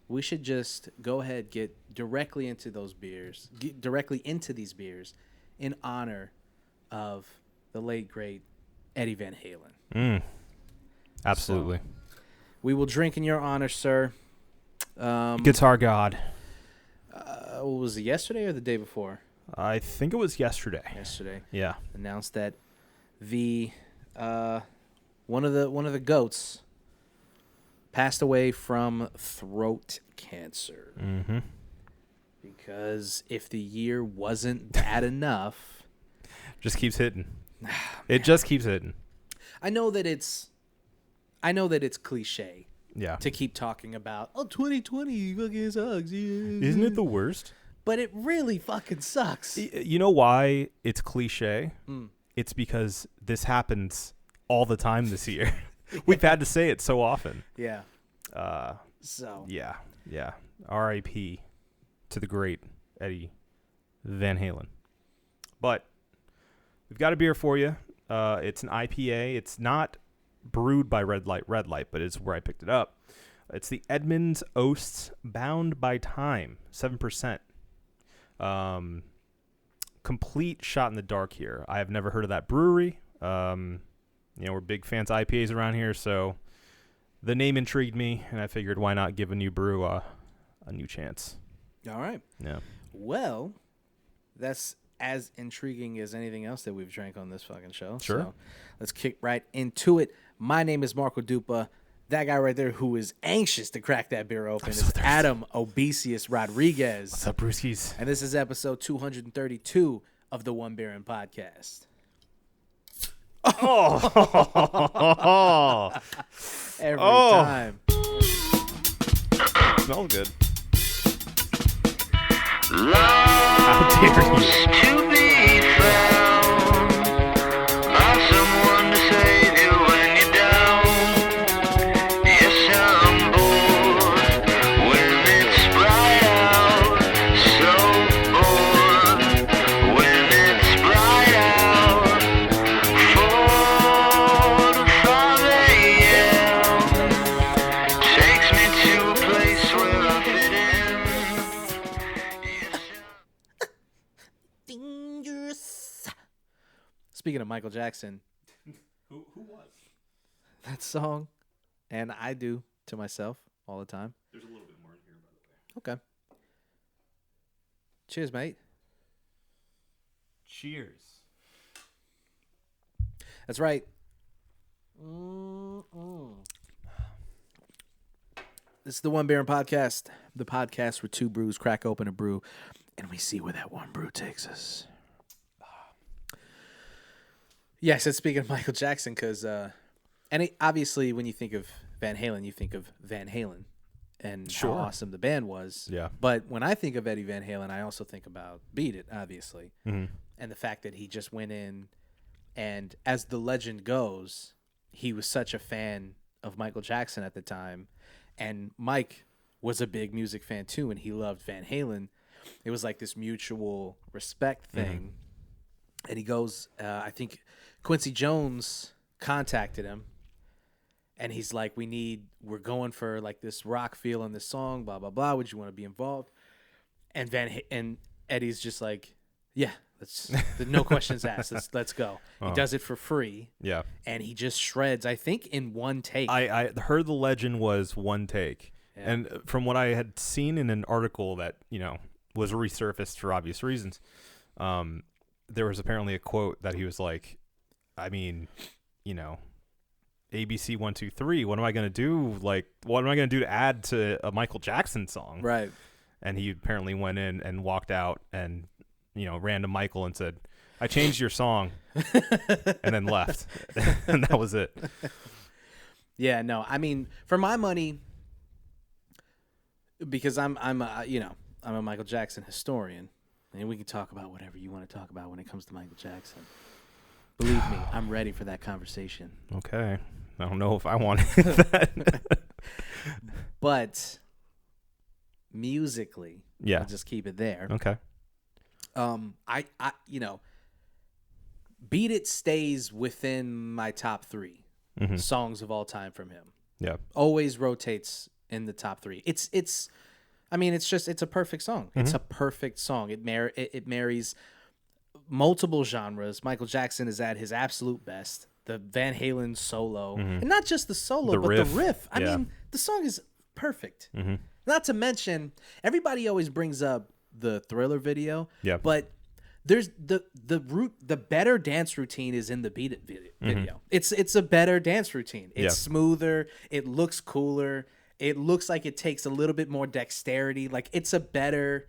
we should just go ahead, get directly into those beers, in honor of the late, great Eddie Van Halen. Absolutely. So, we will drink in your honor, sir. Guitar God. What was it, yesterday or the day before? I think it was yesterday. Yeah. Announced that the one of the goats passed away from throat cancer. Mm-hmm. Because if the year wasn't bad enough, just keeps hitting. It just keeps hitting. I know that it's cliche. Yeah. To keep talking about 2020 fucking sucks. Yeah. Isn't it the worst? But it really fucking sucks. You know why it's cliche? It's because this happens all the time this year. We've had to say it so often. Yeah. Yeah. R.I.P. to the great Eddie Van Halen. But we've got a beer for you. It's an IPA. It's not brewed by Red Light, but it's where I picked it up. It's the Edmund Oast Bound by Time, 7%. Complete shot in the dark here. I have never heard of that brewery. We're big fans of IPAs around here, so the name intrigued me, and I figured why not give a new brew a new chance. All right. Yeah. Well, that's as intriguing as anything else that we've drank on this fucking show. Sure. So let's kick right into it. My name is Marco Dupa. That guy right there who is anxious to crack that beer open is Adam Obesius Rodriguez. What's up, brewskis? And this is episode 232 of the One Beer In Podcast. Oh! Every time. Smells good. How dare you? To be found by someone to save you when you're down. Yes, I'm bored when it's bright out. So bored when it's bright out. 4 to 5 a.m. takes me to a place where I fit in. Yes, Dangerous. Speaking of Michael Jackson, Who was? that song, and I do to myself all the time. There's a little bit more in here, by the way. Okay. Cheers, mate. Cheers. That's right. This is the One Beer In Podcast, the podcast where two brews crack open a brew, and we see where that one brew takes us. Yes, it's speaking of Michael Jackson, because obviously when you think of Van Halen, you think of Van Halen and how awesome the band was. Yeah. But when I think of Eddie Van Halen, I also think about Beat It, obviously, Mm-hmm. and the fact that he just went in, and as the legend goes, he was such a fan of Michael Jackson at the time, and Mike was a big music fan too, and he loved Van Halen. It was like this mutual respect thing. And he goes, I think Quincy Jones contacted him, and he's like, we're going for like this rock feel in this song, blah, blah, blah. Would you want to be involved? And Eddie's just like, yeah, no questions asked. Let's go. He does it for free. Yeah. And he just shreds, I think, in one take. I heard the legend was one take. Yeah. And from what I had seen in an article that, was resurfaced for obvious reasons, there was apparently a quote that he was like, ABC 1, 2, 3. What am I gonna do? Like, what am I gonna do to add to a Michael Jackson song? Right. And he apparently went in and walked out and ran to Michael and said, "I changed your song," and then left, and that was it. Yeah. No. I mean, for my money, because I'm a Michael Jackson historian. And we can talk about whatever you want to talk about when it comes to Michael Jackson. Believe me, I'm ready for that conversation. Okay. I don't know if I want that. But musically, Yeah. I'll just keep it there. Okay. Beat It stays within my top 3 Mm-hmm. songs of all time from him. Yeah. Always rotates in the top 3. It's I mean, it's a perfect song. It's a perfect song. It marries multiple genres. Michael Jackson is at his absolute best. The Van Halen solo, and not just the solo, The but riff. the riff. I Yeah. mean, the song is perfect. Not to mention, everybody always brings up the Thriller video. Yeah. But there's the better dance routine is in the Beat It video. It's a better dance routine. It's smoother. It looks cooler. It looks like it takes a little bit more dexterity. Like, it's a better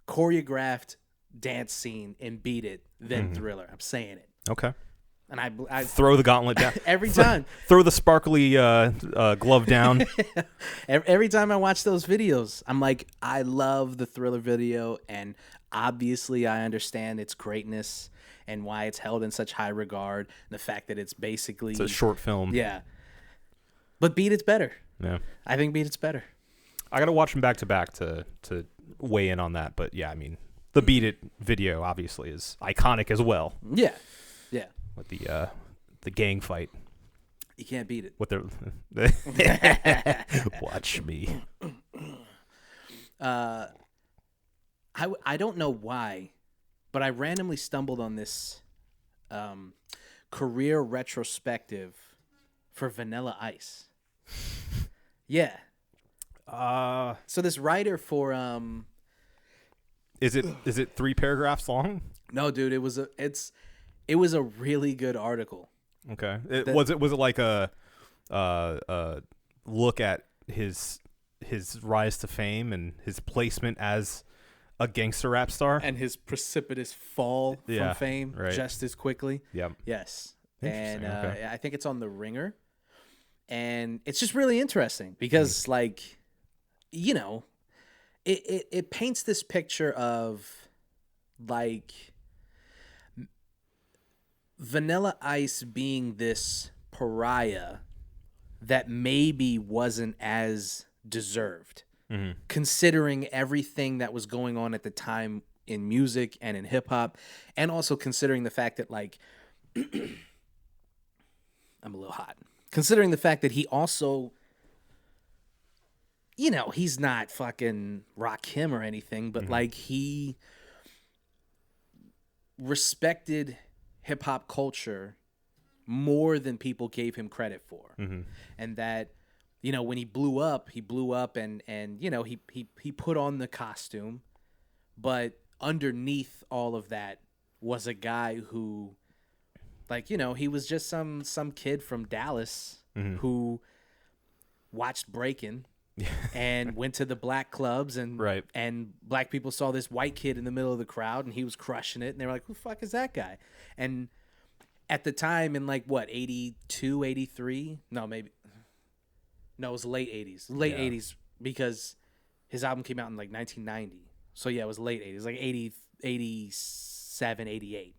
choreographed dance scene in Beat It than Thriller. I'm saying it. Okay. And I Throw the gauntlet down. every time. Throw the sparkly glove down. Every time I watch those videos, I'm like, I love the Thriller video, and obviously I understand its greatness and why it's held in such high regard. The fact that it's basically It's a short film. Yeah. But Beat It's better. Yeah. I think Beat It's better. I got to watch them back to back to weigh in on that. But yeah, I mean, the Beat It video obviously is iconic as well. Yeah. Yeah. With the gang fight. You can't beat it. With their watch me. I don't know why, but I randomly stumbled on this career retrospective for Vanilla Ice. Yeah. So this writer for Is it 3 paragraphs long? no, dude, it was a really good article. Okay. Was it like a look at his rise to fame and his placement as a gangster rap star And his precipitous fall Yeah, from fame right. just as quickly. Yep. Yes. Interesting, And okay. I think it's on The Ringer. And it's just really interesting because, like, you know, it paints this picture of, like, Vanilla Ice being this pariah that maybe wasn't as deserved, considering everything that was going on at the time in music and in hip hop, and also considering the fact that, like, I'm a little hot. Considering the fact that he also, you know, he's not fucking Rakim or anything, but like, he respected hip hop culture more than people gave him credit for. And that, you know, when he blew up and you know, he put on the costume, but underneath all of that was a guy who, like, you know, he was just some kid from Dallas who watched breaking and went to the black clubs and Right. and black people saw this white kid in the middle of the crowd and he was crushing it and they were like, who the fuck is that guy? And at the time in, like, what, 82, 83? No, maybe. No, it was late 80s. Late 80s because his album came out in, like, 1990. So, yeah, it was late 80s, like 80, 87, 88.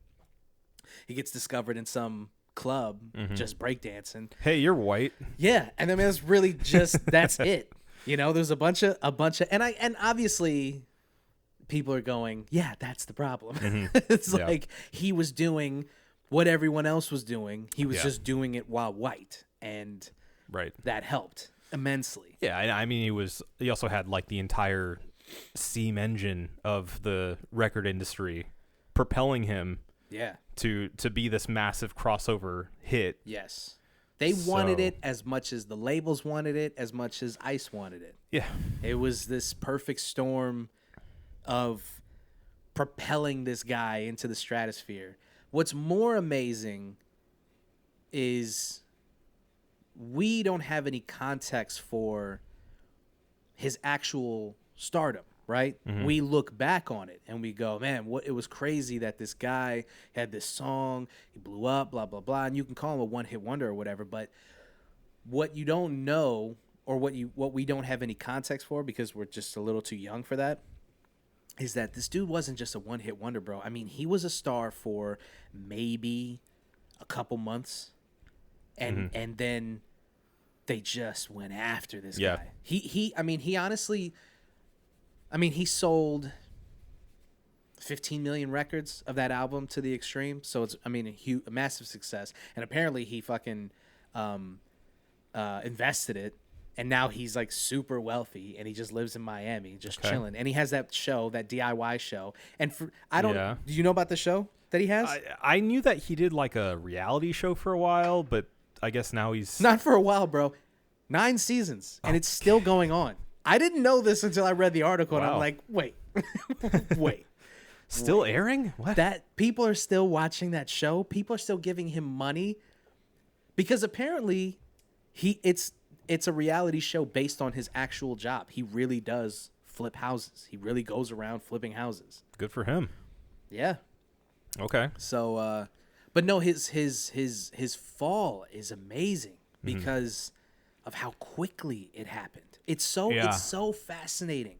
He gets discovered in some club just breakdancing. Hey, you're white. Yeah, and I mean, it's really just that's it. You know, there's a bunch of and obviously people are going, yeah, that's the problem. It's Yeah. like he was doing what everyone else was doing. He was Yeah. just doing it while white, and Right. that helped immensely. Yeah, I mean, he also had, like, the entire steam engine of the record industry propelling him Yeah. to be this massive crossover hit. Yes. They wanted So- it as much as the labels wanted it, as much as Ice wanted it. Yeah. It was this perfect storm of propelling this guy into the stratosphere. What's more amazing is we don't have any context for his actual stardom, right? We look back on it and we go, man, it was crazy that this guy had this song, he blew up, blah, blah, blah. And you can call him a one-hit wonder or whatever, but what you don't know, or what we don't have any context for because we're just a little too young for that, is that this dude wasn't just a one-hit wonder, bro. I mean, he was a star for maybe a couple months, and then they just went after this Yeah. guy. He honestly, he sold 15 million records of that album to the extreme. So it's, a massive success. And apparently he fucking invested it and now he's like super wealthy, and he just lives in Miami, just Okay. chilling. And he has that show, that DIY show. And I don't. Yeah. Do you know about the show that he has? I knew that he did like a reality show for a while, but I guess now he's Not for a while, bro. 9 seasons, and it's still going on. I didn't know this until I read the article, and I'm Wow. like, wait, wait. still airing. What? That people are still watching that show. People are still giving him money because apparently it's a reality show based on his actual job. He really does flip houses. He really goes around flipping houses. Good for him. Yeah. Okay. So but no, his fall is amazing because of how quickly it happened. It's so fascinating.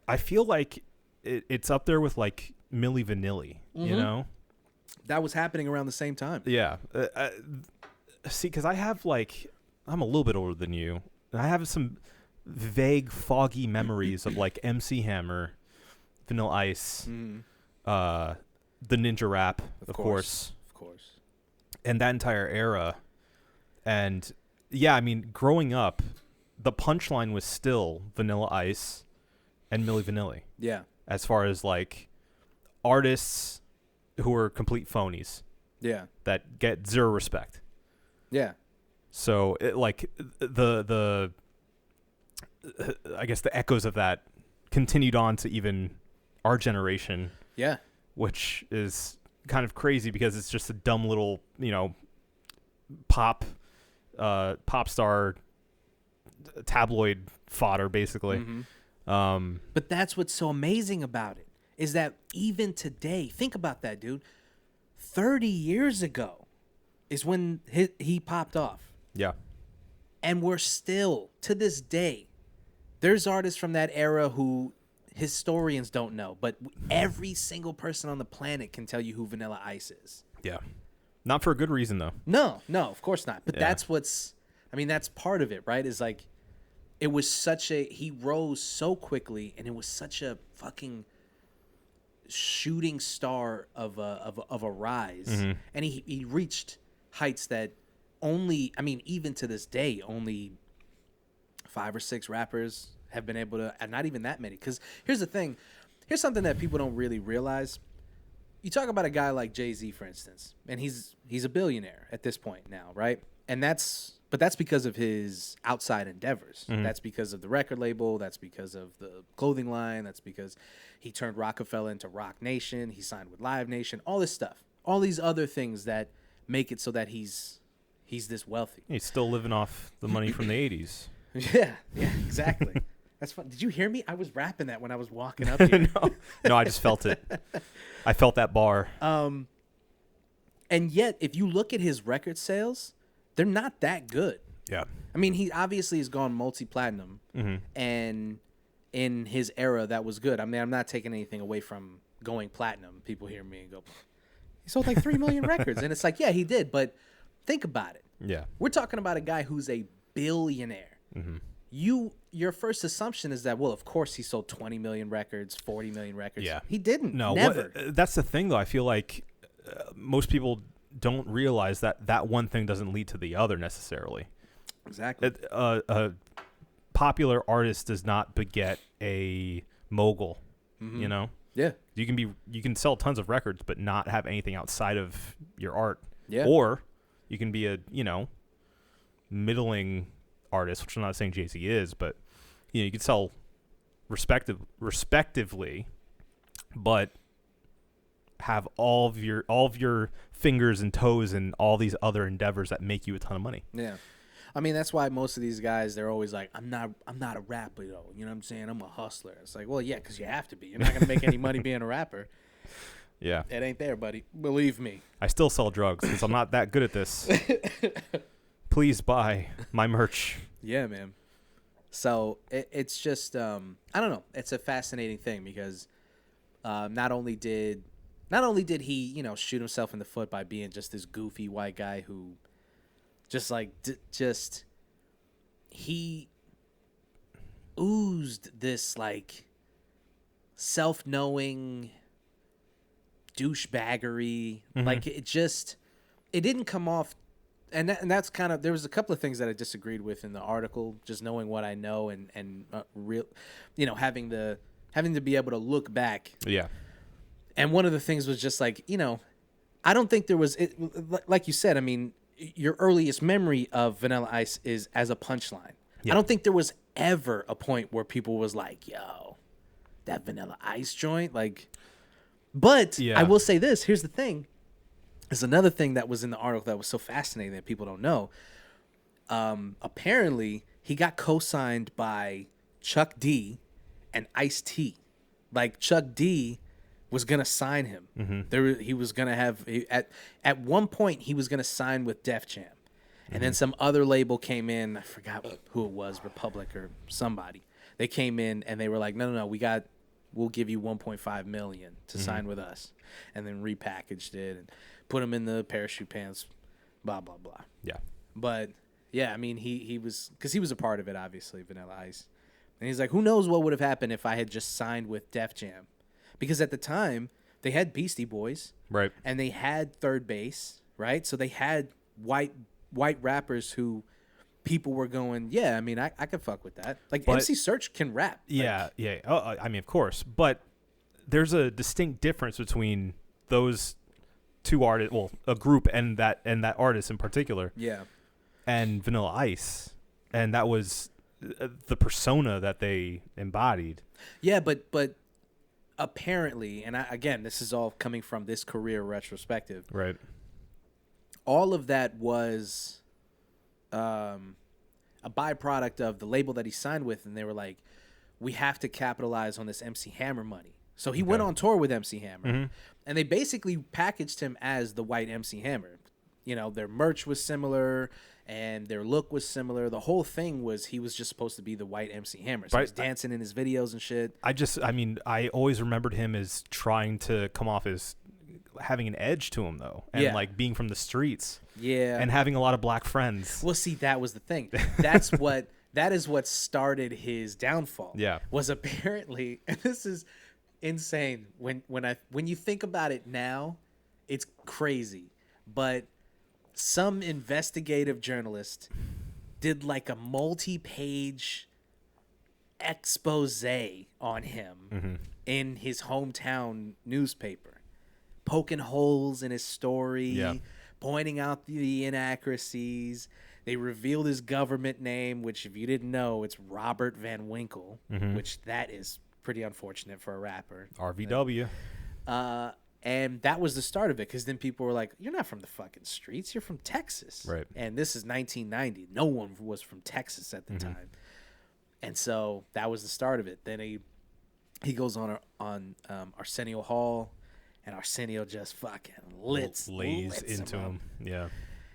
I feel like it's up there with like Milli Vanilli, you know? That was happening around the same time. Yeah. See, because I have like, I'm a little bit older than you. And I have some vague, foggy memories of like MC Hammer, Vanilla Ice, the Ninja Rap, of course, and that entire era. And yeah, I mean, growing up, the punchline was still Vanilla Ice and Milli Vanilli. Yeah. As far as like artists who are complete phonies Yeah. that get zero respect. Yeah. So like the I guess the echoes of that continued on to even our generation. Yeah. Which is kind of crazy because it's just a dumb little, pop star tabloid fodder basically. But that's what's so amazing about it is that even today, think about that, dude. 30 years ago is when he popped off. Yeah. And we're still, to this day, there's artists from that era who historians don't know, but every single person on the planet can tell you who Vanilla Ice is. Yeah. Not for a good reason though. No, of course not. But Yeah. that's part of it, right? Is like, it was he rose so quickly, and it was such a fucking shooting star of a rise. And he reached heights that even to this day, only 5 or 6 rappers have been able to, and not even that many. Because here's the thing. Here's something that people don't really realize. You talk about a guy like Jay-Z, for instance, and he's a billionaire at this point now, right? And that's because of his outside endeavors. That's because of the record label. That's because of the clothing line. That's because he turned Rockefeller into Rock Nation. He signed with Live Nation. All this stuff. All these other things that make it so that he's this wealthy. He's still living off the money from the 80s. Yeah, exactly. That's fun. Did you hear me? I was rapping that when I was walking up here. No, I just felt it. I felt that bar. And yet, if you look at his record sales, they're not that good. Yeah. I mean, he obviously has gone multi-platinum, and in his era, that was good. I mean, I'm not taking anything away from going platinum. People hear me and go, he sold like 3 million records. And it's like, yeah, he did. But think about it. Yeah. We're talking about a guy who's a billionaire. Your first assumption is that, well, of course he sold 20 million records, 40 million records. Yeah. He didn't. No, never. That's the thing, though. I feel like most people don't realize that one thing doesn't lead to the other necessarily. Exactly. A popular artist does not beget a mogul, you know? Yeah. You can sell tons of records but not have anything outside of your art. Yeah. Or you can be a, middling artist, which I'm not saying Jay-Z is, but you could sell respectively, but have all of your fingers and toes in all these other endeavors that make you a ton of money. Yeah. I mean, that's why most of these guys, they're always like, I'm not a rapper, though. You know what I'm saying? I'm a hustler. It's like, well, yeah, because you have to be. You're not going to make any money being a rapper. Yeah. It ain't there, buddy. Believe me. I still sell drugs because I'm not that good at this. Please buy my merch. Yeah, man. So it's just, I don't know. It's a fascinating thing because not only did he, shoot himself in the foot by being just this goofy white guy who he oozed this like self-knowing douchebaggery. Like it didn't come off and that's kind of, there was a couple of things that I disagreed with in the article, just knowing what I know and real, having to be able to look back. Yeah. And one of the things was just like, I don't think there was, like you said, I mean, your earliest memory of Vanilla Ice is as a punchline. Yeah. I don't think there was ever a point where people was like, yo, that Vanilla Ice joint, like, but yeah. I will say this, here's the thing. There's another thing that was in the article that was so fascinating that people don't know. Apparently, he got co-signed by Chuck D and Ice-T. Like, Chuck D was going to sign him. Mm-hmm. He was going to have... At one point, he was going to sign with Def Jam. And then some other label came in. I forgot who it was, Republic or somebody. They came in, and they were like, no, we'll give you $1.5 million to sign with us. And then repackaged it and put him in the parachute pants, blah, blah, blah. Yeah. But, yeah, I mean, he was, because he was a part of it, obviously, Vanilla Ice. And he's like, who knows what would have happened if I had just signed with Def Jam? Because at the time, they had Beastie Boys. Right. And they had Third Base, right? So they had white rappers who people were going, yeah, I mean, I could fuck with that. Like, but, MC Search can rap. Yeah, yeah. Oh, I mean, of course. But there's a distinct difference between those two artists, well, a group and that artist in particular. Yeah. And Vanilla Ice. And that was the persona that they embodied. Yeah, but apparently, and again, this is all coming from this career retrospective. Right. All of that was a byproduct of the label that he signed with, and they were like, we have to capitalize on this MC Hammer money. So he went on tour with MC Hammer, and they basically packaged him as the white MC Hammer. Their merch was similar, and their look was similar. The whole thing was he was just supposed to be the white MC Hammer. So he was dancing in his videos and shit. I always remembered him as trying to come off as having an edge to him, though, and like being from the streets. Yeah. And having a lot of black friends. Well, see, that was the thing. That is what started his downfall. Yeah. Was apparently, and this is insane when you think about it now, it's crazy. But some investigative journalist did like a multi-page expose on him in his hometown newspaper, poking holes in his story, pointing out the inaccuracies. They revealed his government name, which, if you didn't know, it's Robert Van Winkle, which that is pretty unfortunate for a rapper. RVW. And that was the start of it, because then people were like, you're not from the fucking streets. You're from Texas. Right. And this is 1990. No one was from Texas at the time. And so that was the start of it. Then he goes on Arsenio Hall, and Arsenio just fucking lays into him. Yeah.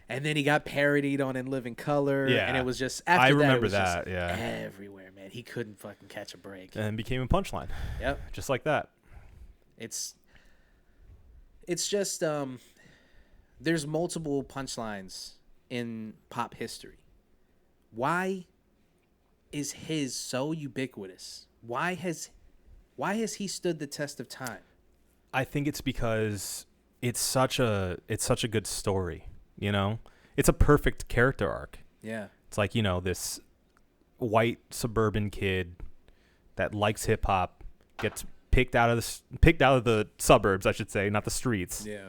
And then he got parodied on In Living Color. Yeah. And it was just, after I that, remember it was that, just everywhere, man. He couldn't fucking catch a break. And became a punchline. Yep. Just like that. It's just, there's multiple punchlines in pop history. Why is his so ubiquitous? Why has he stood the test of time? I think it's because it's such a good story, It's a perfect character arc. Yeah. It's like, this white suburban kid that likes hip hop gets picked out of the suburbs, I should say, not the streets. Yeah.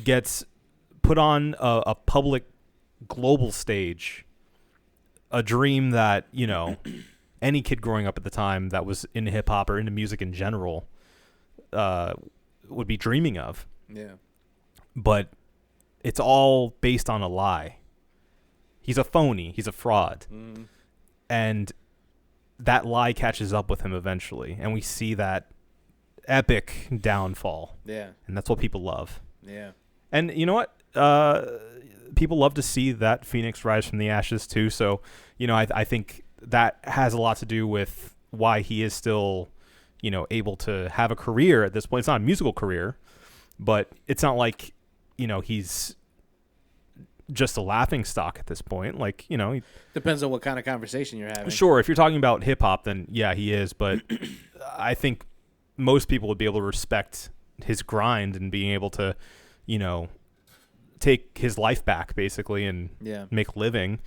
Gets put on a public global stage, a dream that, any kid growing up at the time that was into hip hop or into music in general would be dreaming of. Yeah. But it's all based on a lie. He's a phony. He's a fraud. And that lie catches up with him eventually, and we see that epic downfall. Yeah. And that's what people love. Yeah. And you know what? People love to see that phoenix rise from the ashes too. So, I think that has a lot to do with why he is still, able to have a career at this point. It's not a musical career, but it's not like, he's just a laughing stock at this point. Like, depends on what kind of conversation you're having. Sure. If you're talking about hip hop, then yeah, he is. But I think most people would be able to respect his grind and being able to, take his life back basically and Yeah. make a living.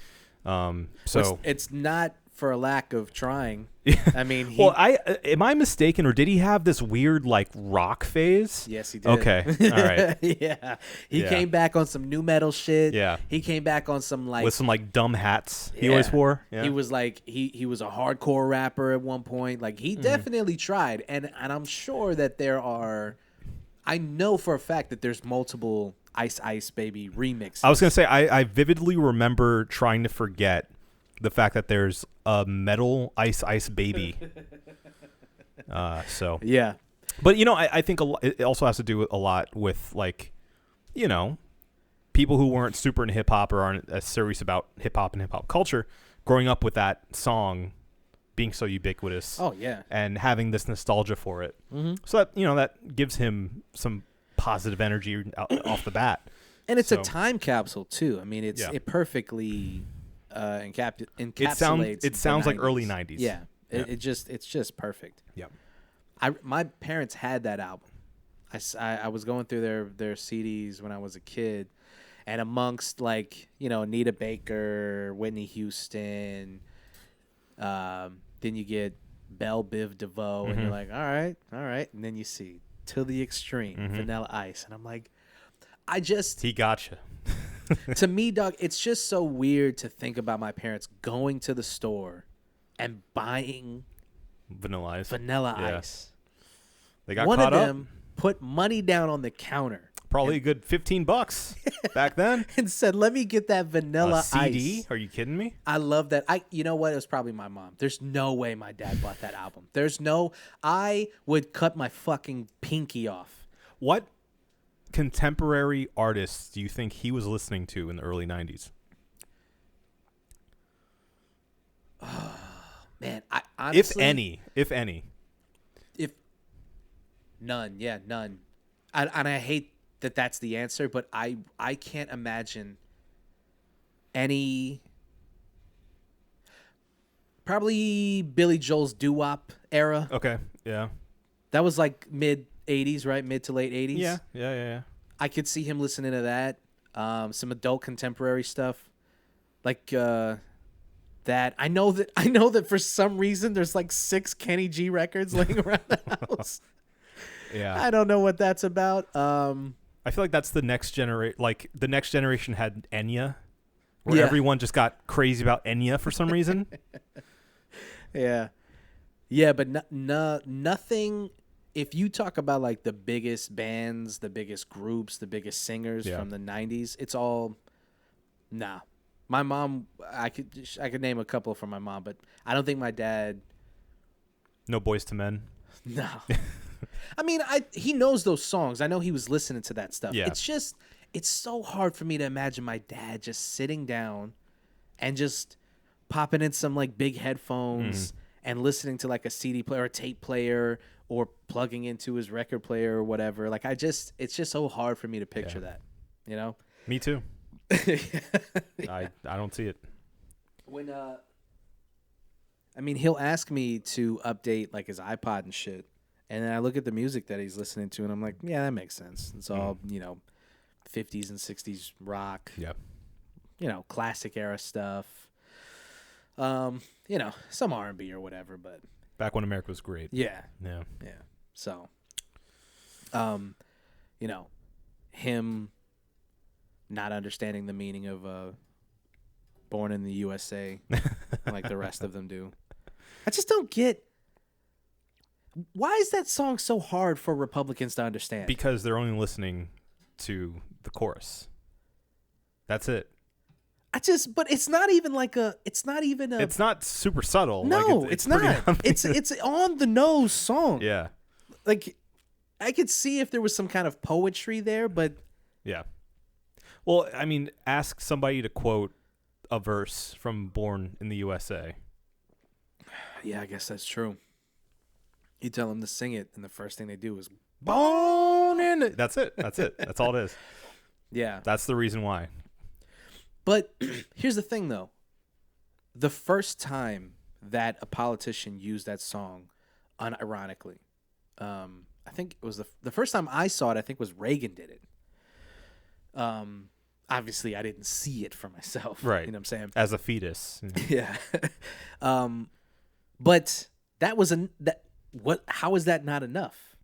So it's not for a lack of trying. I mean, well, am I mistaken, or did he have this weird like rock phase? Yes, he did. Okay, all right. Yeah, he Yeah. came back on some new metal shit. Yeah. He came back on some like With some like dumb hats he always Yeah. wore. Yeah. He was like he was a hardcore rapper at one point. Like he definitely tried, and I'm sure that there are. I know for a fact that there's multiple Ice Ice Baby remixes. I was gonna say I vividly remember trying to forget the fact that there's a metal Ice Ice Baby. So Yeah. but I think it also has to do a lot with like, people who weren't super into hip hop or aren't as serious about hip hop and hip hop culture, growing up with that song being so ubiquitous. Oh yeah. And having this nostalgia for it. Mm-hmm. So that that gives him some positive energy off the bat. And it's So- a time capsule too. I mean, Yeah. it perfectly encapsulates. It sounds the like early 90s. 90s. Yeah, Yeah. it's just perfect. Yep. My parents had that album. I was going through their CDs when I was a kid, and amongst like Anita Baker, Whitney Houston, then you get Belle Biv DeVoe, and you're like, all right, and then you see To the Extreme, Vanilla Ice, and I'm like, He gotcha. to me, dog, it's just so weird to think about my parents going to the store and buying Vanilla Ice. Vanilla Yeah. Ice. They got One caught of up. them put money down on the counter Probably a good $15 back then. and said, "Let me get that Vanilla A CD? Ice." Are you kidding me? I love that. You know what? It was probably my mom. There's no way my dad bought that album. I would cut my fucking pinky off. What contemporary artists do you think he was listening to in the early 90s? Man, I honestly, If any. if none, yeah, none. And I hate that that's the answer, but I can't imagine any. Probably Billy Joel's doo-wop era. Okay. Yeah. That was like mid 80s, right? Mid to late 80s. Yeah. I could see him listening to that. Some adult contemporary stuff. Like that. I know that for some reason there's like 6 Kenny G records laying around the house. Yeah. I don't know what that's about. I feel like that's the next generation. Like the next generation had Enya, where Yeah. everyone just got crazy about Enya for some reason. Yeah, but nothing. If you talk about like the biggest bands, the biggest groups, the biggest singers Yeah. from the 90s, it's all nah. My mom, I could name a couple from my mom, but I don't think my dad. No Boys to Men. No. I mean, he knows those songs. I know he was listening to that stuff. Yeah. It's so hard for me to imagine my dad just sitting down and just popping in some like big headphones and listening to like a CD player or a tape player or plugging into his record player or whatever. Like it's just so hard for me to picture that, Me too. I don't see it. When I mean, he'll ask me to update like his iPod and shit. And then I look at the music that he's listening to and I'm like, yeah, that makes sense. It's all, 50s and 60s rock. Yeah. Classic era stuff. Some R&B or whatever, but Back when America was great. yeah. Yeah. Yeah. So, him not understanding the meaning of Born in the USA like the rest of them do. I just don't get why is that song so hard for Republicans to understand? Because they're only listening to the chorus. That's it. But it's not even It's not super subtle. no, like it's pretty not. obvious. It's on the nose song. Yeah. Like I could see if there was some kind of poetry there, but Yeah. Well, I mean, ask somebody to quote a verse from Born in the USA. yeah, I guess that's true. You tell them to sing it, and the first thing they do is Born in it. That's it. That's all it is. yeah. That's the reason why. But here's the thing, though. The first time that a politician used that song, unironically, I think it was the first time I saw it. I think was Reagan did it. obviously I didn't see it for myself. Right. You know what I'm saying? As a fetus. Yeah. But that was how is that not enough?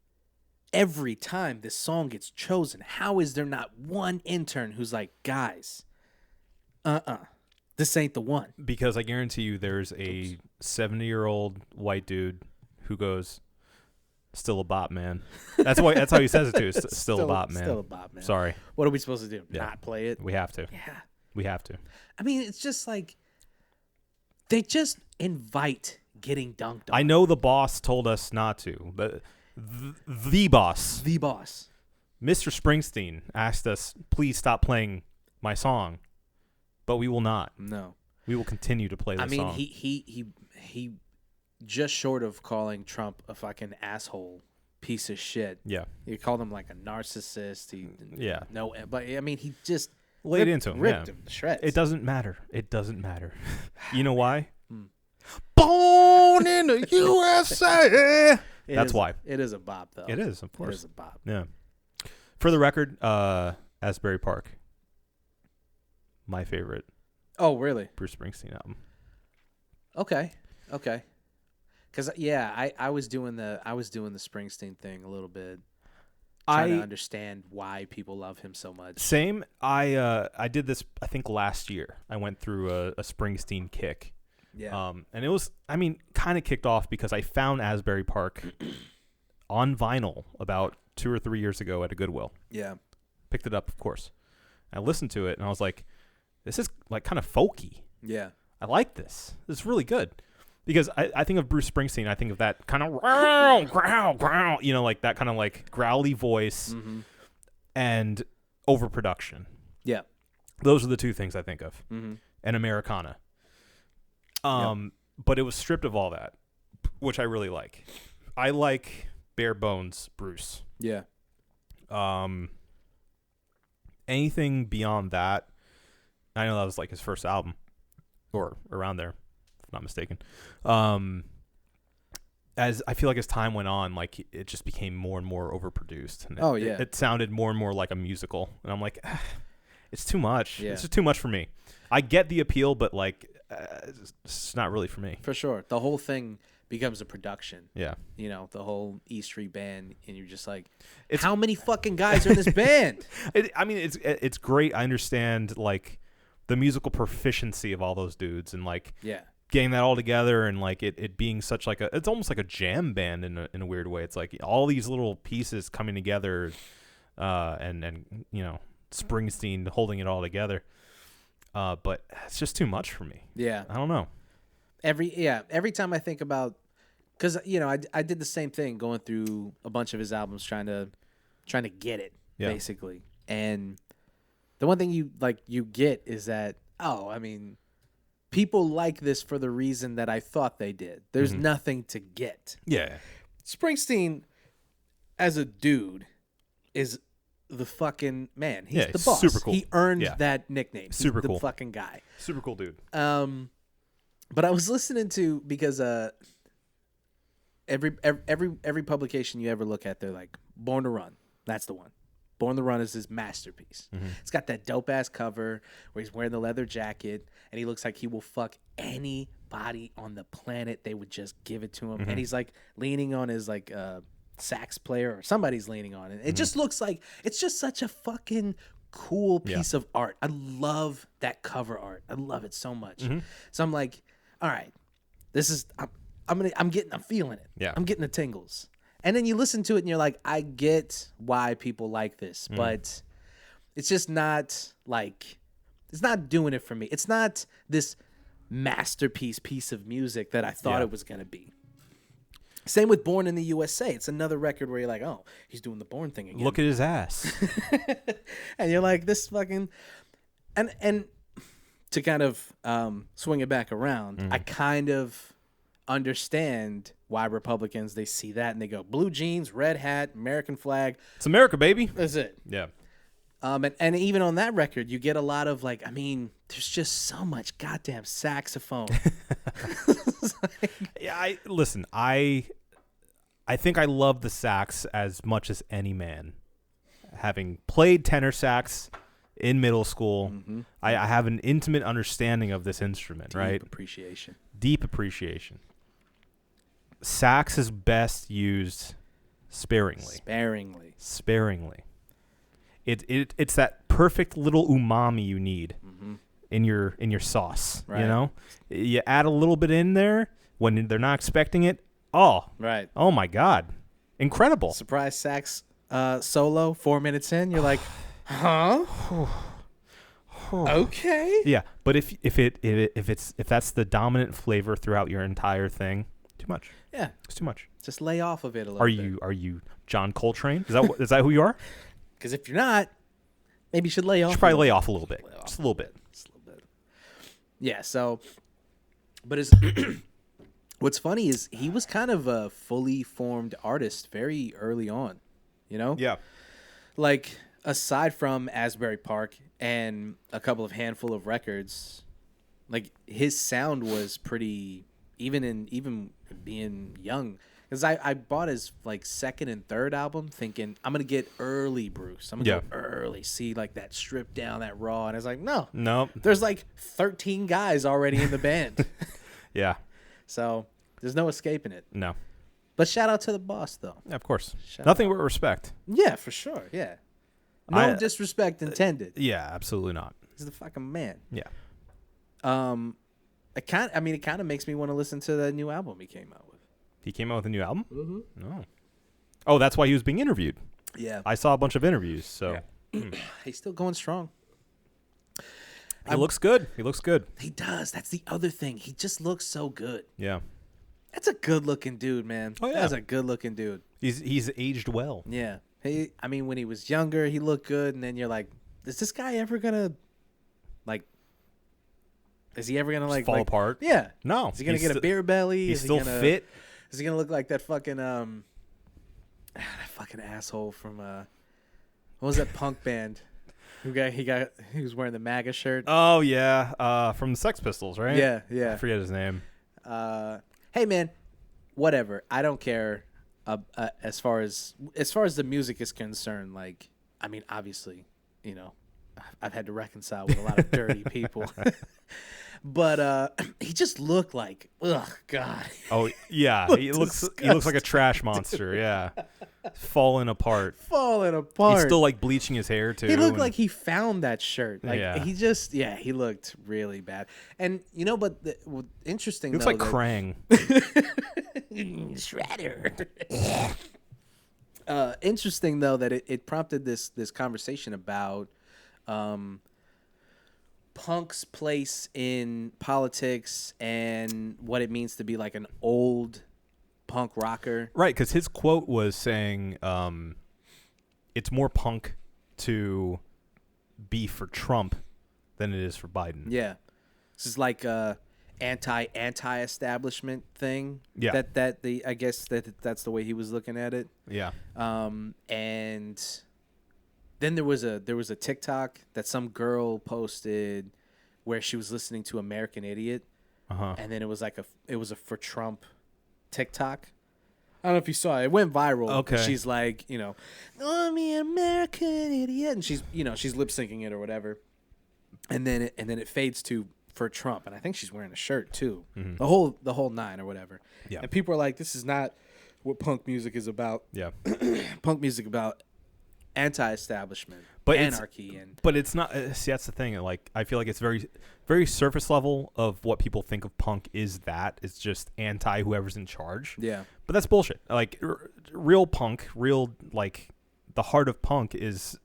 Every time this song gets chosen, how is there not one intern who's like, guys, this ain't the one? Because I guarantee you there's a 70-year-old white dude who goes, still a bop, man. That's how he says it too. Still a bop, man. Still a bop, man. Sorry. What are we supposed to do? Yeah. Not play it? We have to. Yeah. We have to. I mean, it's just like they just invite getting dunked on. I know the boss told us not to, but the boss, The boss. Mr. Springsteen, asked us, please stop playing my song, but we will not. No. We will continue to play this song. I mean, he just short of calling Trump a fucking asshole piece of shit. Yeah. He called him like a narcissist. But I mean, he just Laid into him. ripped Yeah. him to shreds. It doesn't matter. It doesn't matter. You know why? Born in the USA. That's why. It is a bop, though. It is, of It course. is a bop. Yeah. For the record, Asbury Park, my favorite Oh, really? Bruce Springsteen album. Okay. Because I was doing the Springsteen thing a little bit, trying to understand why people love him so much. Same. I did this, I think, last year. I went through a Springsteen kick. Yeah. And it was, I mean, kind of kicked off because I found Asbury Park on vinyl about 2 or 3 years ago at a Goodwill. Yeah. Picked it up, of course. I listened to it and I was like, this is like kind of folky. Yeah. I like this. This is really good. Because I think of Bruce Springsteen, I think of that kind of growl, you know, like that kind of like growly voice and overproduction. Yeah. Those are the two things I think of. Mm-hmm. And Americana. But it was stripped of all that, which I really like. I like bare bones Bruce. Yeah. Anything beyond that, I know that was like his first album or around there, if I'm not mistaken. As I feel like as time went on, like it just became more and more overproduced. And it sounded more and more like a musical. And I'm like, it's too much. Yeah. It's just too much for me. I get the appeal, but like, it's not really for me. For sure. The whole thing becomes a production. Yeah. You know, the whole E Street band, and you're just like, how many fucking guys are in this band? I mean, it's great. I understand like the musical proficiency of all those dudes and like getting that all together and like it being such like it's almost like a jam band in a weird way. It's like all these little pieces coming together, and you know, Springsteen holding it all together. But it's just too much for me. Yeah. I don't know. Every time I think about, because you know, I did the same thing going through a bunch of his albums, trying to get it basically. And the one thing you get is that, I mean, people like this for the reason that I thought they did. There's nothing to get. Yeah. Springsteen, as a dude, is the fucking man. He's the boss. Super cool. He earned that nickname. He's Super the cool. fucking guy. Super cool dude. But I was listening to, because every publication you ever look at, they're like, Born to Run. That's the one. Born to Run is his masterpiece. It's got that dope ass cover where he's wearing the leather jacket and he looks like he will fuck anybody on the planet. They would just give it to him. And he's like leaning on his like sax player, or somebody's leaning on it. It just looks like it's just such a fucking cool piece of art. I love that cover art. I love it so much. So I'm like, all right, this is I'm feeling it. Yeah. I'm getting the tingles. And then you listen to it and you're like, I get why people like this, but it's just not like, it's not doing it for me. It's not this masterpiece piece of music that I thought it was going to be. Same with Born in the USA. It's another record where you're like, oh, he's doing the Born thing again. Look at his ass. And you're like, this fucking, and to kind of swing it back around, I kind of understand why Republicans, they see that and they go, blue jeans, red hat, American flag. It's America, baby. That's it. Yeah. And even on that record, you get a lot of like, I mean, there's just so much goddamn saxophone. Yeah, I think I love the sax as much as any man. Having played tenor sax in middle school. I have an intimate understanding of this instrument, right? Deep appreciation. Sax is best used sparingly. It's that perfect little umami you need in your sauce. Right. You know, you add a little bit in there when they're not expecting it. Oh, right. Oh my God, incredible! Surprise sax solo 4 minutes in, you're like, huh? Okay. Yeah, but if that's the dominant flavor throughout your entire thing, too much. Yeah, it's too much. Just lay off of it a little bit. Are you John Coltrane? Is that who you are? Because if you're not, maybe you should lay off. You should probably lay off a little bit. Just a little bit. Yeah. So, but what's funny is he was kind of a fully formed artist very early on. You know? Yeah. Like aside from Asbury Park and a couple of handful of records, like his sound was pretty even being young. Because I bought his like second and third album thinking I'm gonna get early Bruce. I'm gonna go early, see like that stripped down, that raw, and I was like, no, there's like 13 guys already in the band. Yeah. So there's no escaping it. No. But shout out to the boss though. Yeah, of course. Nothing but respect. Yeah, for sure. Yeah. No disrespect intended. Yeah, absolutely not. He's the fucking man. Yeah. It kind of makes me want to listen to the new album he came out with. He came out with a new album? Mm-hmm. No. Oh, that's why he was being interviewed. Yeah. I saw a bunch of interviews, so. Yeah. He's still going strong. He looks good. He does. That's the other thing. He just looks so good. Yeah. That's a good-looking dude, man. Oh, yeah. That's a good-looking dude. He's aged well. Yeah. When he was younger, he looked good, and then you're like, is this guy ever gonna, like, is he ever gonna like fall apart? Yeah. No. Is he gonna get a beer belly? He's still fit. Is he gonna look like that fucking that fucking asshole from what was that punk band? He was wearing the MAGA shirt. Oh yeah, from the Sex Pistols, right? Yeah. I forget his name. Hey man, whatever. I don't care. As far as the music is concerned, like, I mean, obviously, you know, I've had to reconcile with a lot of dirty people. But he just looked like, ugh, God. Oh yeah, he looks like a trash monster. Yeah, falling apart. He's still like bleaching his hair too. He looked like he found that shirt. Like he looked really bad. And you know, but interesting. He looks like Krang. Shredder. Interesting though that it prompted this conversation about punk's place in politics and what it means to be like an old punk rocker. Right, because his quote was saying it's more punk to be for Trump than it is for Biden. Yeah. This is like a anti-establishment thing. Yeah. I guess that's the way he was looking at it. Yeah. And then there was a TikTok that some girl posted where she was listening to American Idiot, and then it was a for Trump TikTok. I don't know if you saw it. It went viral. Okay. She's like, you know, I'm an American Idiot, and she's lip syncing it or whatever, and then it fades to for Trump, and I think she's wearing a shirt too, the whole nine or whatever. Yeah. And people are like, this is not what punk music is about. Yeah. Punk music about anti-establishment, but anarchy, but it's not. See, that's the thing. Like, I feel like it's very, very surface level of what people think of punk is that it's just anti whoever's in charge. Yeah, but that's bullshit. Like, real punk, like the heart of punk is.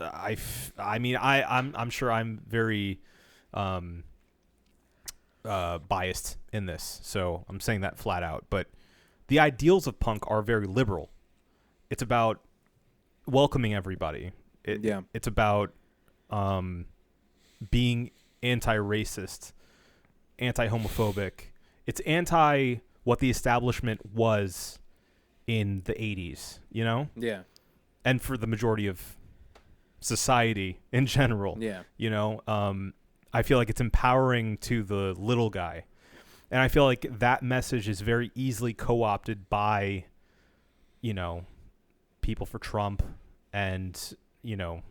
I'm sure I'm very biased in this, so I'm saying that flat out. But the ideals of punk are very liberal. It's about welcoming everybody. It's about being anti-racist, anti-homophobic. It's anti what the establishment was in the 80s, you know? Yeah. And for the majority of society in general. Yeah. You know, I feel like it's empowering to the little guy. And I feel like that message is very easily co-opted by, you know, people for Trump and, you know,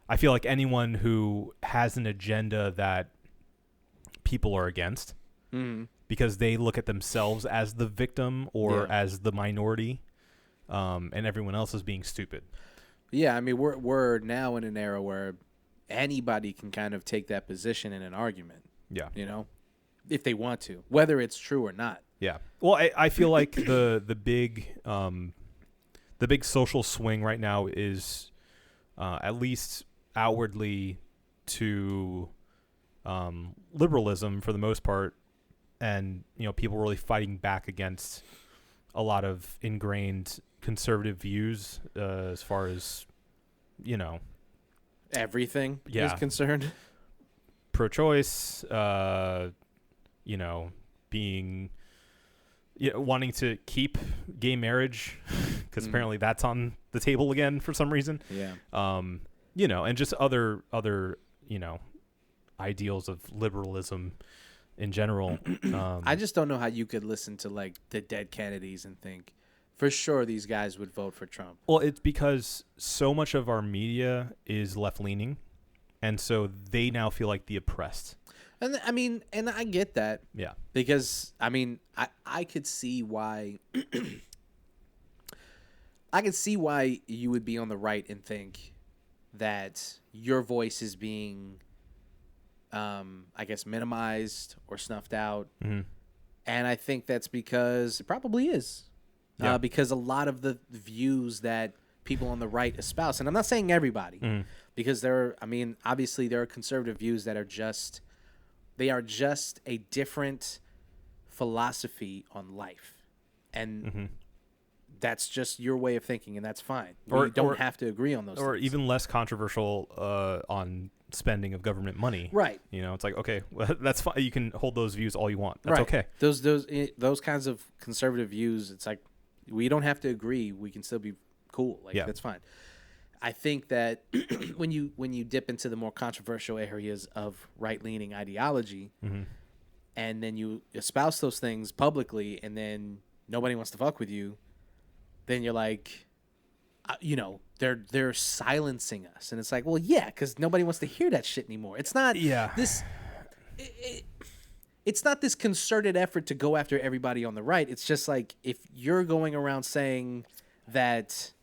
I feel like anyone who has an agenda that people are against because they look at themselves as the victim or as the minority, and everyone else is being stupid. Yeah, I mean, we're now in an era where anybody can kind of take that position in an argument. Yeah. You know, if they want to, whether it's true or not. Yeah. Well, I feel like the big social swing right now is at least outwardly to liberalism for the most part, and people really fighting back against a lot of ingrained conservative views as far as everything is concerned. Pro-choice, being wanting to keep gay marriage because apparently that's on the table again for some reason. Yeah. And just other ideals of liberalism in general. I just don't know how you could listen to like the dead Kennedys and think for sure these guys would vote for Trump. Well, it's because so much of our media is left-leaning, and so they now feel like the oppressed. And I mean, and I get that. Yeah. Because I mean, I could see why I could see why you would be on the right and think that your voice is being I guess minimized or snuffed out. Mm-hmm. And I think that's because it probably is. Yeah. Because a lot of the views that people on the right espouse, and I'm not saying everybody, because obviously there are conservative views that are just a different philosophy on life. And that's just your way of thinking, and that's fine. You don't have to agree on those things. Or even less controversial on spending of government money. Right. It's like, okay, well, that's fine. You can hold those views all you want. That's right. okay. Those kinds of conservative views, it's like, we don't have to agree. We can still be cool. Like, that's fine. I think that when you dip into the more controversial areas of right-leaning ideology, and then you espouse those things publicly, and then nobody wants to fuck with you, then you're like, they're silencing us, and it's like, well, yeah, because nobody wants to hear that shit anymore. It's not this. It's not this concerted effort to go after everybody on the right. It's just like, if you're going around saying that,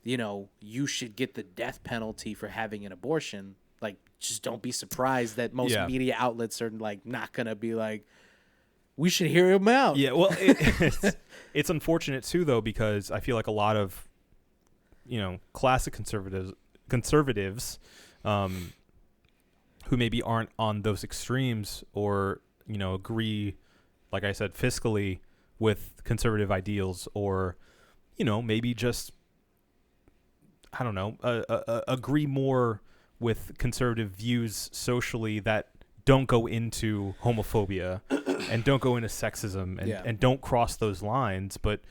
you should get the death penalty for having an abortion, like, just don't be surprised that most media outlets are like not gonna be like, we should hear him out. Yeah, well, it's unfortunate too, though, because I feel like a lot of classic conservatives who maybe aren't on those extremes or agree, like I said, fiscally with conservative ideals, or maybe just agree more with conservative views socially that don't go into homophobia and don't go into sexism and don't cross those lines, but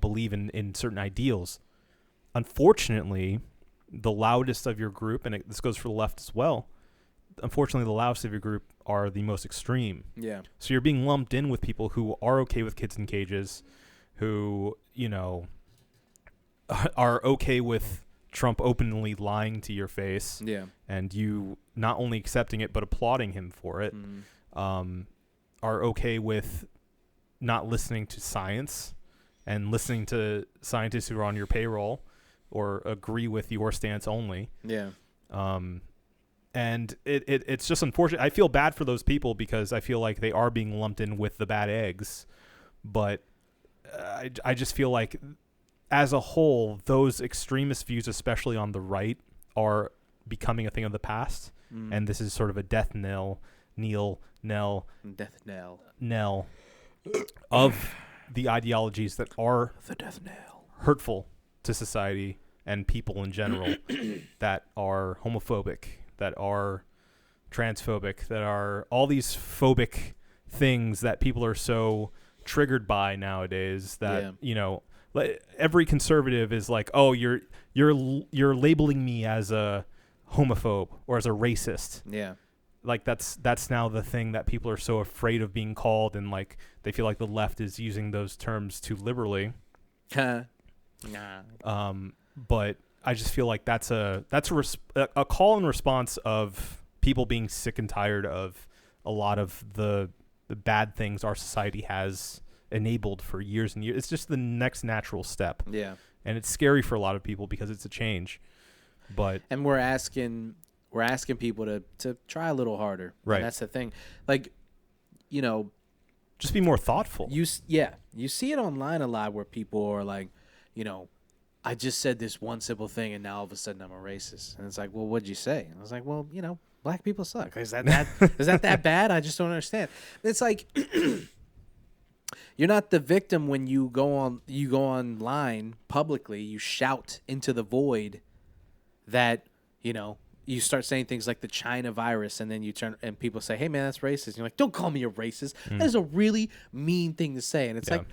believe in certain ideals. Unfortunately, the loudest of your group, and this goes for the left as well, unfortunately the loudest of your group are the most extreme. Yeah. So you're being lumped in with people who are okay with kids in cages, who are okay with Trump openly lying to your face. Yeah. And you not only accepting it but applauding him for it. Are okay with not listening to science and listening to scientists who are on your payroll or agree with your stance only. Yeah. And it's just unfortunate. I feel bad for those people because I feel like they are being lumped in with the bad eggs. But I just feel like as a whole, those extremist views, especially on the right, are becoming a thing of the past. And this is sort of a death knell of the ideologies that are the death knell hurtful to society and people in general, that are homophobic, that are transphobic, that are all these phobic things that people are so triggered by nowadays that every conservative is like, oh, you're labeling me as a homophobe or as a racist. Yeah. Like that's now the thing that people are so afraid of being called, and like they feel like the left is using those terms too liberally. Nah. But I just feel like that's a call and response of people being sick and tired of a lot of the bad things our society has enabled for years and years. It's just the next natural step. Yeah. And it's scary for a lot of people because it's a change. And we're asking people to try a little harder. Right. And that's the thing. Like, you know, just be more thoughtful. You see it online a lot where people are like, you know, I just said this one simple thing and now all of a sudden I'm a racist. And it's like, well, what'd you say? And I was like, well, you know, black people suck. Is that that bad? I just don't understand. It's like you're not the victim when you go online publicly, you shout into the void that, you know, you start saying things like the China virus, and then you turn and people say, hey man, that's racist. And you're like, don't call me a racist. That is a really mean thing to say. And it's like,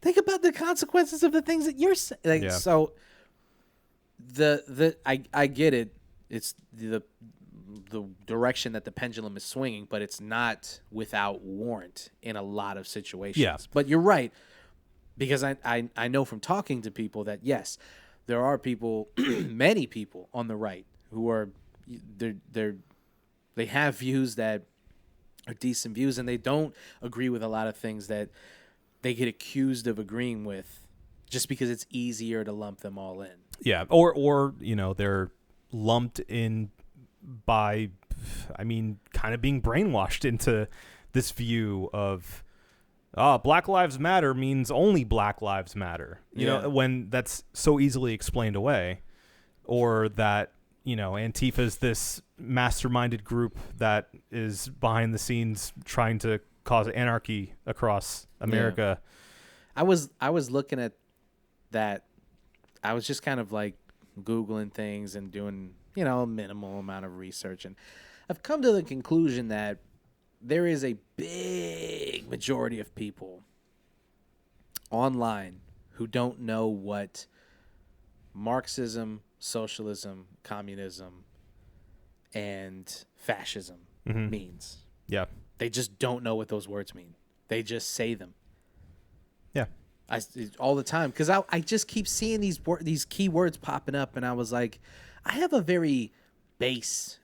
think about the consequences of the things that you're saying. Like, so I get it. It's the direction that the pendulum is swinging, but it's not without warrant in a lot of situations. Yeah. But you're right, because I know from talking to people that yes, there are people, many people on the right who are they have views that are decent views, and they don't agree with a lot of things that they get accused of agreeing with, just because it's easier to lump them all in. Yeah, or you know, they're lumped in by, I mean, kind of being brainwashed into this view of, Black Lives Matter means only Black Lives Matter. You know, when that's so easily explained away, or that, you know, Antifa is this masterminded group that is behind the scenes trying to cause anarchy across America. I was looking at that. I was just kind of like Googling things and doing, you know, a minimal amount of research. And I've come to the conclusion that there is a big majority of people online who don't know what Marxism, socialism, communism, and fascism means. Yeah. They just don't know what those words mean. They just say them. Yeah. All the time, because I just keep seeing these key words popping up, and I was like, I have a very base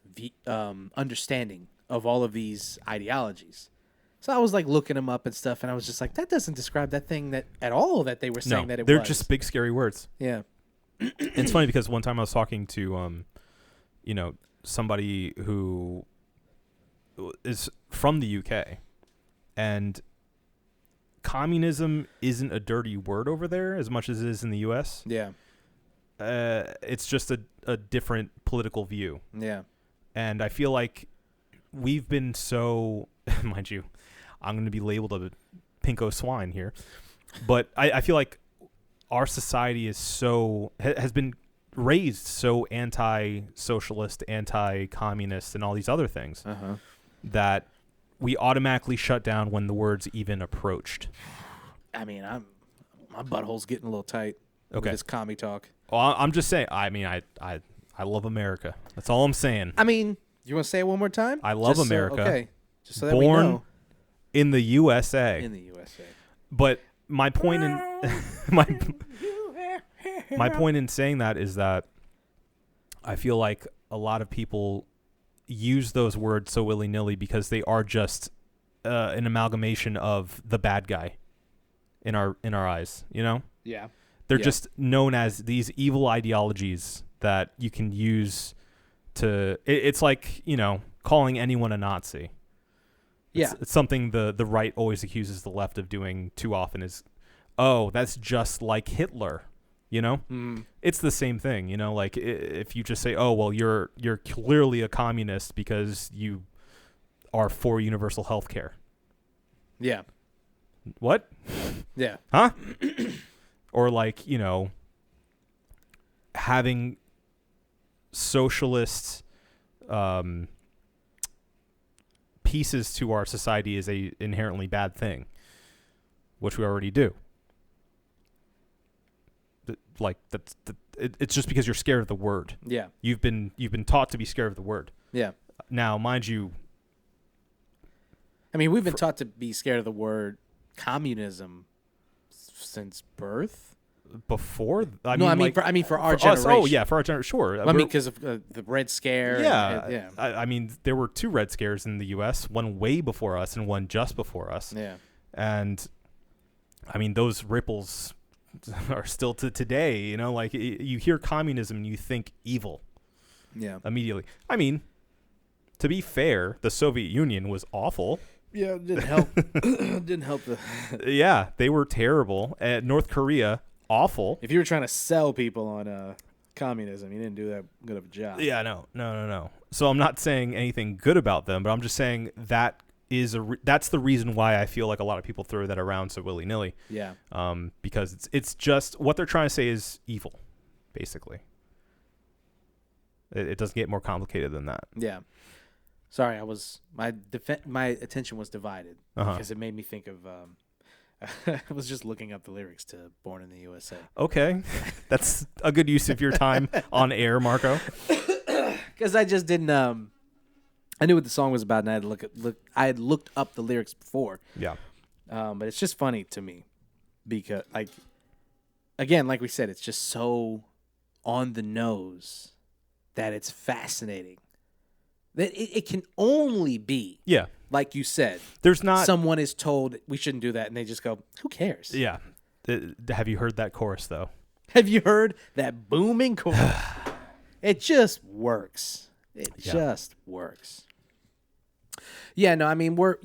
understanding of all of these ideologies. So I was like looking them up and stuff, and I was just like, that doesn't describe that thing that at all that they were saying that it was. They're just big scary words. Yeah. It's funny because one time I was talking to you know, somebody who is from the UK, and communism isn't a dirty word over there as much as it is in the US. Yeah. It's just a different political view. Yeah. And I feel like we've been so, mind you, I'm going to be labeled a pinko swine here, but I feel like our society is has been raised so anti-socialist, anti-communist, and all these other things that we automatically shut down when the words even approached. I mean, my butthole's getting a little tight. With this commie talk. Well, I'm just saying. I mean, I love America. That's all I'm saying. I mean, you want to say it one more time? I love America. Okay. Just so that we know. Born in the USA. In the USA. But my point in my point in saying that is that I feel like a lot of people use those words so willy-nilly because they are just an amalgamation of the bad guy in our eyes, you know? Yeah. They're just known as these evil ideologies that you can use to it's like, you know, calling anyone a Nazi. It's something the right always accuses the left of doing too often is, oh, that's just like Hitler, you know? It's the same thing, you know, like if you just say, oh, well, you're clearly a communist because you are for universal health care. Yeah. What? Yeah. Huh? Or like, you know, having socialist pieces to our society is a inherently bad thing, which we already do. It's just because you're scared of the word. Yeah. You've been taught to be scared of the word. Yeah. Now, mind you, I mean, we've been taught to be scared of the word communism since birth. before. I mean for our us. generation. Oh yeah, for our generation. Sure. I mean because of the Red Scare. Yeah, yeah. I mean, there were 2 Red Scares in the U.S., one way before us and one just before us. Yeah. And I mean, those ripples are still to today. You know, like you hear communism and you think evil. Yeah. Immediately. I mean, to be fair, the Soviet Union was awful. Yeah, it didn't help. Didn't help Yeah, they were terrible. North Korea, awful. If you were trying to sell people on communism, you didn't do that good of a job. Yeah, no. So I'm not saying anything good about them, but I'm just saying that that's the reason why I feel like a lot of people throw that around so willy-nilly. Yeah. Because it's just what they're trying to say is evil, basically. It doesn't get more complicated than that. Yeah. Sorry, my attention was divided because it made me think of. I was just looking up the lyrics to "Born in the USA." Okay, that's a good use of your time on air, Marco. Because I just didn't. I knew what the song was about, and I had looked up the lyrics before. Yeah. But it's just funny to me because, like we said, it's just so on the nose that it's fascinating. That it can only be, like you said, there's not someone is told we shouldn't do that, and they just go, "Who cares?" Yeah. Have you heard that chorus though? Have you heard that booming chorus? It just works. It just works. Yeah, no, I mean we're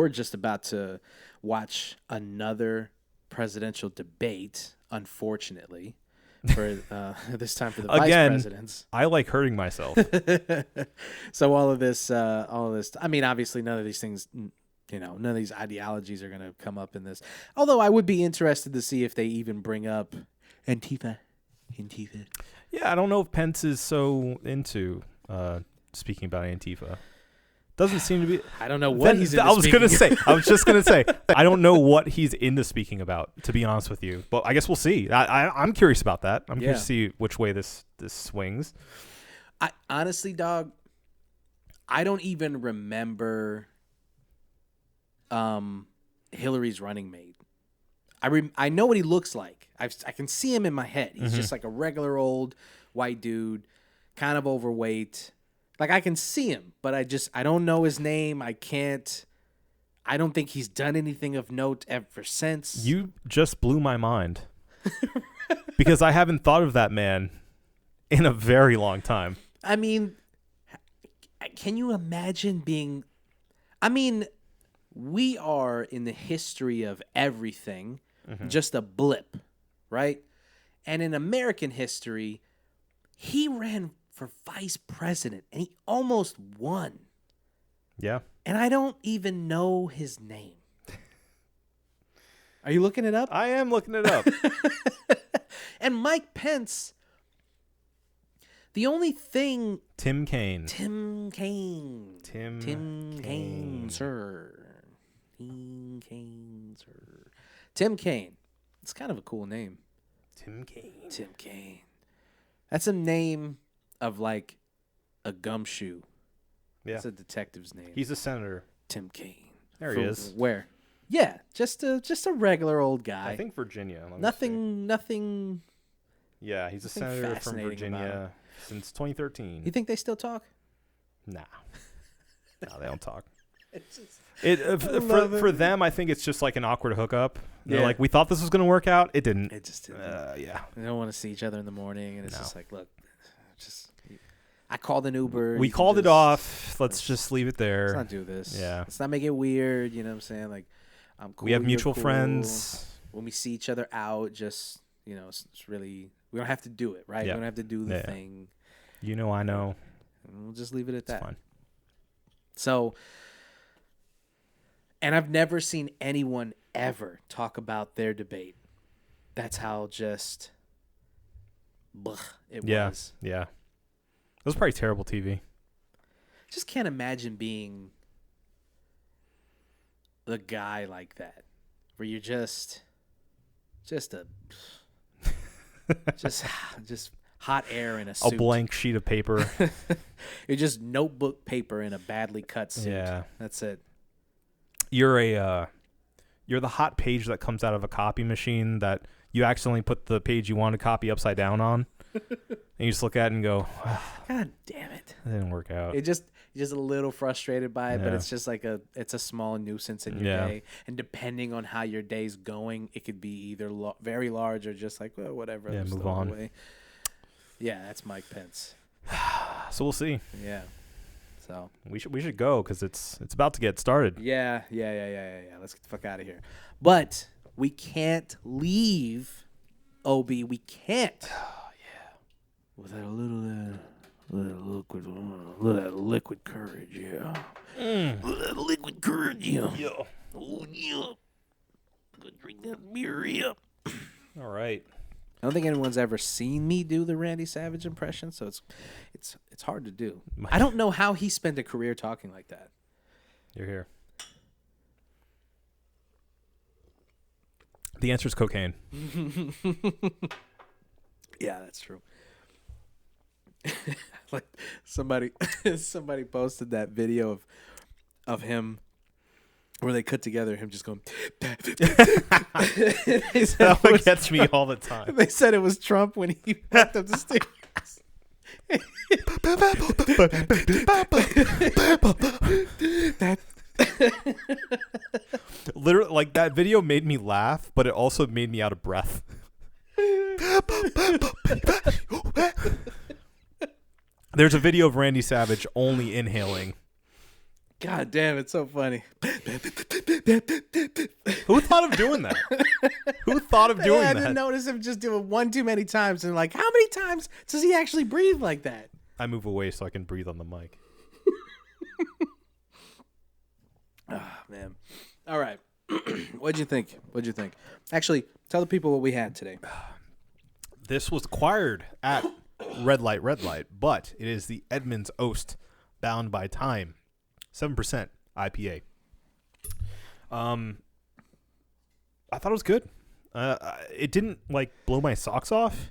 just about to watch another presidential debate, unfortunately. For this time for the vice presidents. I like hurting myself. So all of this. I mean, obviously, none of these things, none of these ideologies are going to come up in this. Although I would be interested to see if they even bring up Antifa. Yeah, I don't know if Pence is so into speaking about Antifa. Doesn't seem to be. I don't know what he's into I was just gonna say. I don't know what he's into speaking about, to be honest with you. But I guess we'll see. I'm curious about that. I'm curious to see which way this swings. I honestly, dog, I don't even remember Hillary's running mate. I know what he looks like. I can see him in my head. He's just like a regular old white dude, kind of overweight. Like, I can see him, but I don't know his name. I don't think he's done anything of note ever since. You just blew my mind. Because I haven't thought of that man in a very long time. I mean, can you imagine being... I mean, we are in the history of everything, just a blip, right? And in American history, he ran for vice president, and he almost won. Yeah. And I don't even know his name. Are you looking it up? I am looking it up. And Mike Pence, the only thing... Tim Kaine, sir. Tim Kaine, sir. Tim Kaine. It's kind of a cool name. Tim Kaine. That's a name of like a gumshoe. Yeah. It's a detective's name. He's a senator. Tim Kaine. There he is. Where? Yeah, just a regular old guy. I think Virginia. Nothing. Yeah, he's a senator from Virginia since 2013. You think they still talk? Nah. No, they don't talk. For them, I think it's just like an awkward hookup. They're like, we thought this was going to work out. It didn't. It just didn't. Yeah. They don't want to see each other in the morning, and it's just like, look, I called an Uber. We called it off. Let's just leave it there. Let's not do this. Yeah. Let's not make it weird. You know what I'm saying? Like, I'm cool. We have you're mutual cool. friends. When we see each other out, just, it's really, we don't have to do it, right? Yeah. We don't have to do the thing. You know, I know. And we'll just leave it at that. It's fine. So, and I've never seen anyone ever talk about their debate. That's how just it was. Yeah. It was probably terrible TV. Just can't imagine being the guy like that, where you're just hot air in a suit. A blank sheet of paper. You're just notebook paper in a badly cut suit. Yeah. That's it. You're you're the hot page that comes out of a copy machine that you accidentally put the page you want to copy upside down on, and you just look at it and go, God damn it! that didn't work out. You're just a little frustrated by it, but Yeah. it's just like it's a small nuisance in your day. And depending on how your day's going, it could be either very large or just like, well, whatever. Yeah, just move throw it on. away. Yeah, that's Mike Pence. So we'll see. Yeah. So We should go because it's about to get started. yeah. Let's get the fuck out of here. But we can't leave, OB. We can't. Oh yeah. Without a little liquid courage, yeah. Little liquid courage, yeah. Oh yeah. Go drink that beer, yeah. All right. I don't think anyone's ever seen me do the Randy Savage impression, so it's hard to do. I don't know how he spent a career talking like that. You're here. The answer is cocaine. Yeah, that's true. Like somebody posted that video of him where they cut together him just going. That one gets me all the time. They said it was Trump when he walked up the stairs. Literally, like that video made me laugh, but it also made me out of breath. There's a video of Randy Savage only inhaling. God damn, it's so funny. Who thought of doing that? Who thought of doing I that? didn't notice him just do it one too many times, and like, how many times does he actually breathe like that? I move away so I can breathe on the mic. Oh, man. All right. What'd you think? Actually, tell the people what we had today. This was acquired at Red Light, but it is the Edmund's Oast Bound by Time, 7% IPA. I thought it was good. It didn't like blow my socks off.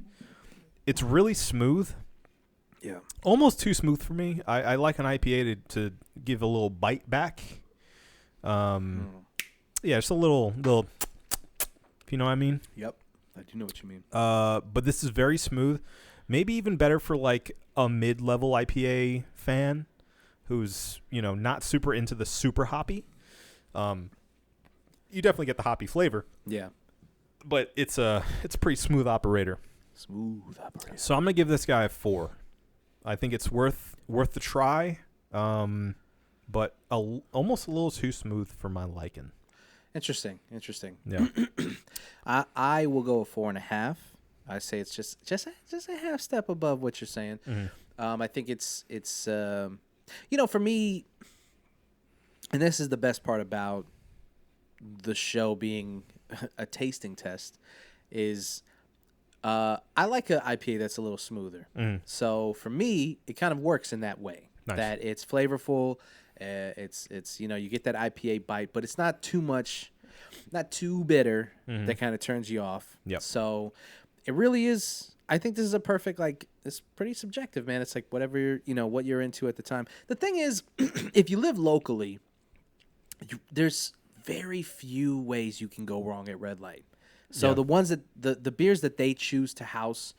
It's really smooth. Yeah. Almost too smooth for me. I like an IPA to give a little bite back. Yeah, just a little, if you know what I mean. Yep. I do know what you mean. But this is very smooth. Maybe even better for like a mid-level IPA fan who's, not super into the super hoppy. You definitely get the hoppy flavor. Yeah. But it's a pretty smooth operator. Smooth operator. So I'm gonna give this guy a 4. I think it's worth the try. But almost a little too smooth for my liking. Interesting. Yeah. I will go a 4.5. I say it's just a half step above what you're saying. Mm-hmm. I think it's for me, and this is the best part about the show being a tasting test, is I like an IPA that's a little smoother. So for me, it kind of works in that way. Nice. That it's flavorful. It's you get that IPA bite, but it's not too much, not too bitter that kind of turns you off. Yep. So it really is. I think this is a perfect, like, it's pretty subjective, man. It's like whatever what you're into at the time. The thing is, if you live locally, there's very few ways you can go wrong at Red Light. So Yeah. the ones that the beers that they choose to house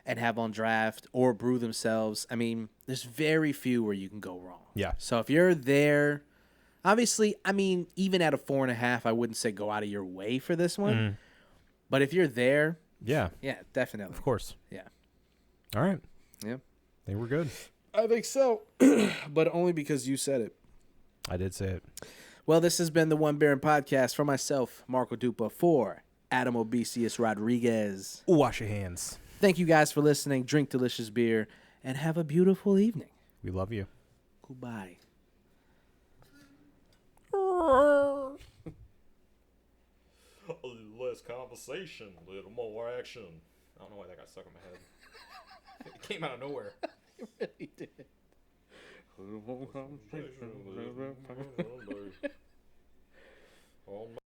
and have on draft or brew themselves, I mean, there's very few where you can go wrong. Yeah. So if you're there, obviously, I mean, even at a 4.5, I wouldn't say go out of your way for this one. But if you're there, Yeah. yeah, definitely. Of course. Yeah. All right. Yeah. They were good. I think so. But only because you said it. I did say it. Well, this has been the One Baron Podcast for myself, Marco Dupa, for Adam Obesius Rodriguez. Wash your hands. Thank you guys for listening. Drink delicious beer and have a beautiful evening. We love you. Goodbye. A little less conversation, a little more action. I don't know why that got stuck in my head. It came out of nowhere. It really did. On